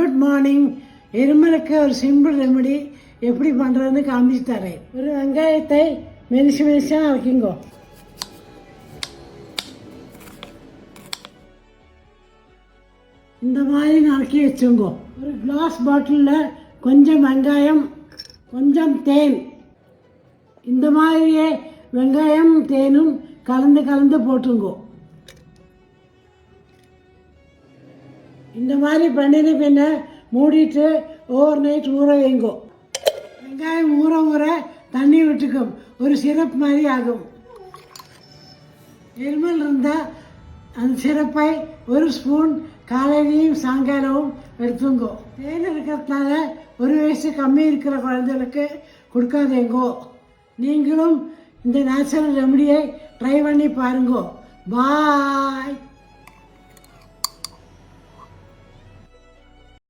Good morning. இருமலுக்கு ஒரு simple remedy எப்படி பண்ணுறதுன்னு காமிச்சு தரேன். ஒரு வெங்காயத்தை மெலிசு மெலிசாக நறுக்கிங்கோ. இந்த மாதிரி நறுக்கி வச்சுங்கோ. ஒரு கிளாஸ் பாட்டிலில் கொஞ்சம் வெங்காயம், கொஞ்சம் தேன், இந்த மாதிரியே வெங்காயம் தேனும் கலந்து கலந்து போட்டுங்கோ. இந்த மாதிரி பண்ணின பின்ன மூடிட்டு ஓவர் நைட் ஊற வைங்கோ. வெங்காயம் ஊற ஊற தண்ணி விட்டுக்கும், ஒரு சிரப் மாதிரி ஆகும். இருமல் இருந்தால் அந்த சிரப்பை ஒரு ஸ்பூன் காலையிலையும் சாயங்காலமும் எடுத்துங்கோ. தேன் இருக்கிறதுனால ஒரு வயசு கம்மி இருக்கிற குழந்தைகளுக்கு கொடுக்காதேங்கோ. நீங்களும் இந்த நேச்சுரல் ரெமடியை ட்ரை பண்ணி பாருங்கோ. பாய்.